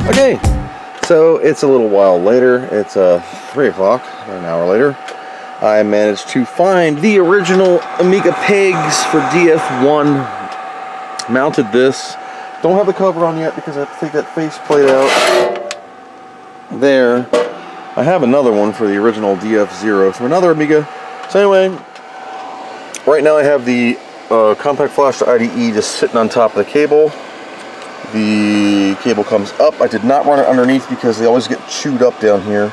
Okay, so it's a little while later. It's 3 o'clock, an hour later. I managed to find the original Amiga pegs for DF1. Mounted this. Don't have the cover on yet because I have to take that faceplate out. There. I have another one for the original DF0 from another Amiga. So anyway, right now I have the compact flash IDE just sitting on top of the cable. The cable comes up. I did not run it underneath because they always get chewed up down here.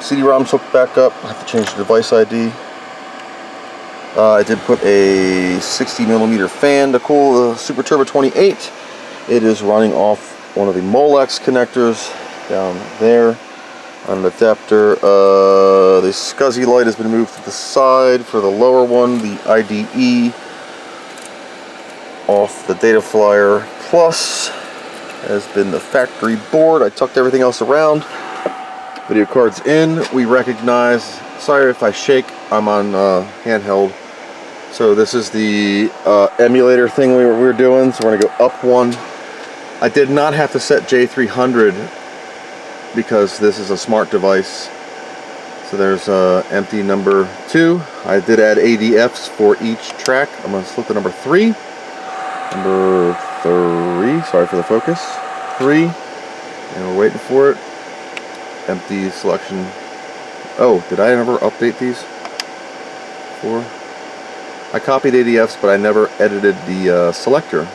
CD-ROM's hooked back up. I have to change the device ID. I did put a 60mm fan to cool the Super Turbo 28. It is running off one of the Molex connectors down there on an adapter. The SCSI light has been moved to the side for the lower one. The IDE off the Data Flyer Plus has been the factory board. I tucked everything else around. Video cards in. We recognize, sorry if I shake, I'm on handheld. So this is the emulator thing we were doing. So we're going to go up one. I did not have to set J300 because this is a smart device. So there's empty number 2. I did add ADFs for each track. I'm going to slip to number 3. Number 3, sorry for the focus. 3, and we're waiting for it. Empty selection. Oh, did I ever update these? 4. I copied ADFs, but I never edited the selector.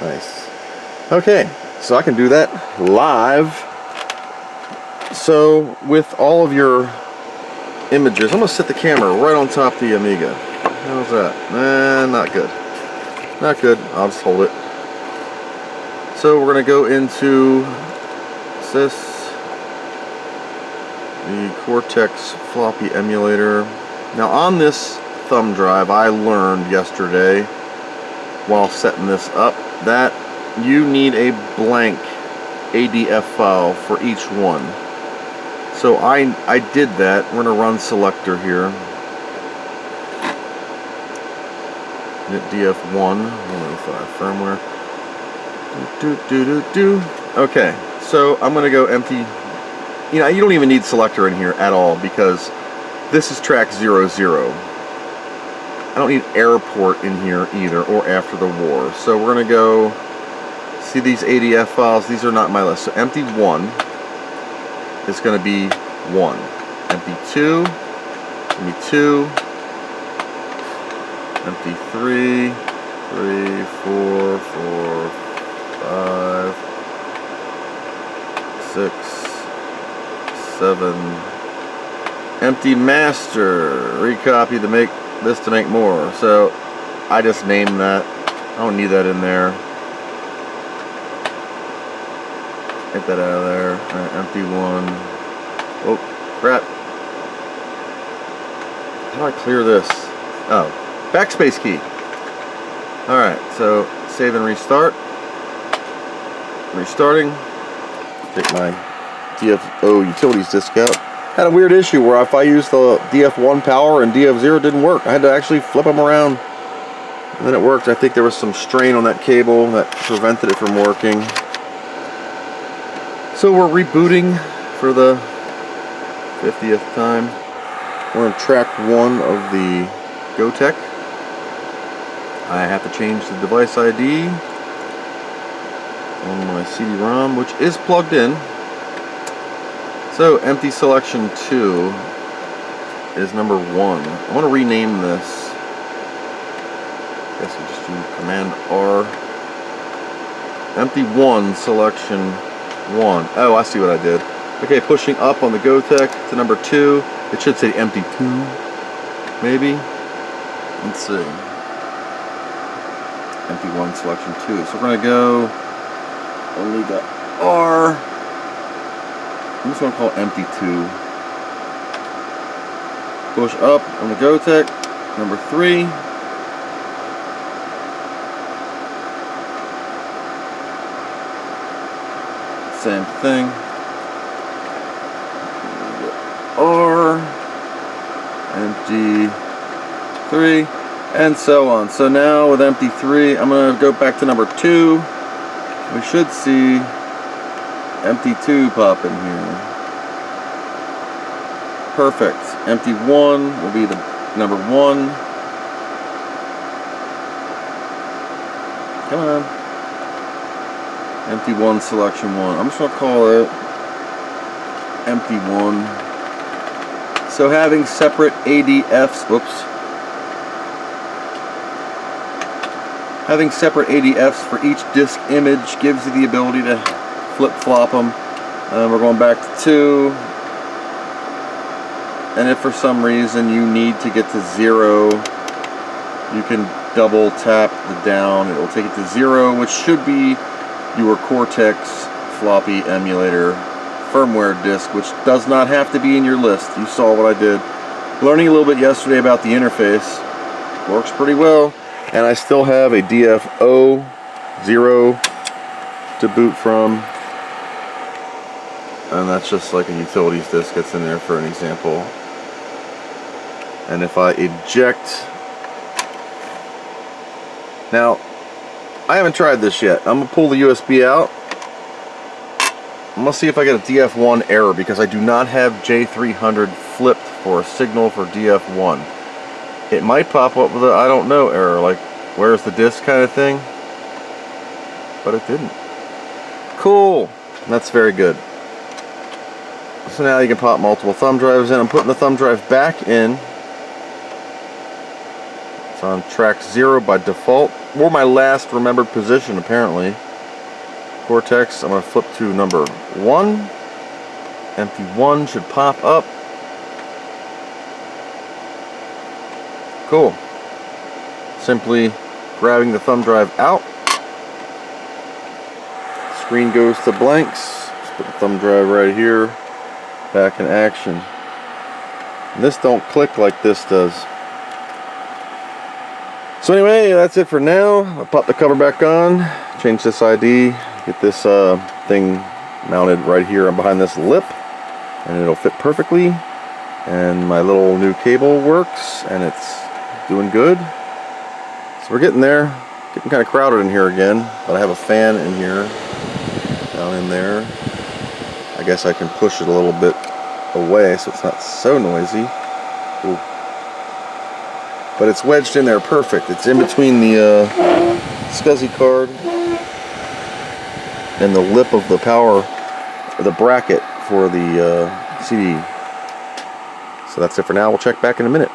Nice. Okay, so I can do that live. So with all of your images, I'm going to set the camera right on top of the Amiga. How's that? Not good. Not good. I'll just hold it. So we're going to go into this, the Cortex floppy emulator. Now on this thumb drive, I learned yesterday while setting this up that you need a blank ADF file for each one. So I did that. We're going to run selector here. DF1 firmware. Okay, so I'm going to go empty. You know, you don't even need selector in here at all because this is track 00. I don't need airport in here either, or after the war. So we're going to go see these ADF files. These are not my list. So empty 1 is going to be 1. Empty 2, empty 2. Empty 3, 3, 4, 4, 5, 6, 7. Empty master. Recopy to make this to make more. So I just named that. I don't need that in there. Get that out of there. Empty 1. Oh, crap. How do I clear this? Oh. Backspace key. Alright, so save and restart. Restarting. Take my DFO utilities disk out. Had a weird issue where if I used the DF1 power and DF0 didn't work. I had to actually flip them around. And then it worked. I think there was some strain on that cable that prevented it from working. So we're rebooting for the 50th time. We're on track 1 of the Gotek. I have to change the device ID on my CD-ROM, which is plugged in. So empty selection 2 is number 1. I want to rename this. I guess we just do Command R. Empty 1 selection 1. Oh, I see what I did. Okay, pushing up on the Gotek to number 2. It should say empty 2, maybe. Let's see. Empty 1 selection 2. So we're going to go Amiga R. I'm just going to call it empty 2. Push up on the Gotek, number 3. Same thing. R. Empty 3. And so on. So now with empty 3, I'm going to go back to number 2. We should see Empty 2 pop in here. Perfect. Empty 1 will be the number 1. Come on. Empty 1, selection 1. I'm just going to call it empty 1. So having separate ADFs, whoops. Having separate ADFs for each disk image gives you the ability to flip-flop them. We're going back to 2. And if for some reason you need to get to 0, you can double tap the down. It will take it to 0, which should be your Cortex floppy emulator firmware disk, which does not have to be in your list. You saw what I did. Learning a little bit yesterday about the interface. Works pretty well. And I still have a DF0 to boot from. And that's just like a utilities disk that's in there for an example. And if I eject... Now, I haven't tried this yet. I'm going to pull the USB out. I'm going to see if I get a DF1 error, because I do not have J300 flipped for a signal for DF1. It might pop up with a I don't know error, like where's the disk kind of thing. But it didn't. Cool. That's very good. So now you can pop multiple thumb drives in. I'm putting the thumb drive back in. It's on track 0 by default, or my last remembered position apparently. Cortex, I'm going to flip to number 1. Empty 1 should pop up. Cool. Simply grabbing the thumb drive out. Screen goes to blanks. Just put the thumb drive right here. Back in action. And this don't click like this does. So anyway, that's it for now. I'll pop the cover back on. Change this ID. Get this thing mounted right here behind this lip. And it'll fit perfectly. And my little new cable works. And it's doing good. So we're getting there. Getting kind of crowded in here again, but I have a fan in here, down in there. I guess I can push it a little bit away so it's not so noisy. Ooh. But it's wedged in there perfect. It's in between the SCSI card and the lip of the power, or the bracket for the CD. So that's it for now. We'll check back in a minute.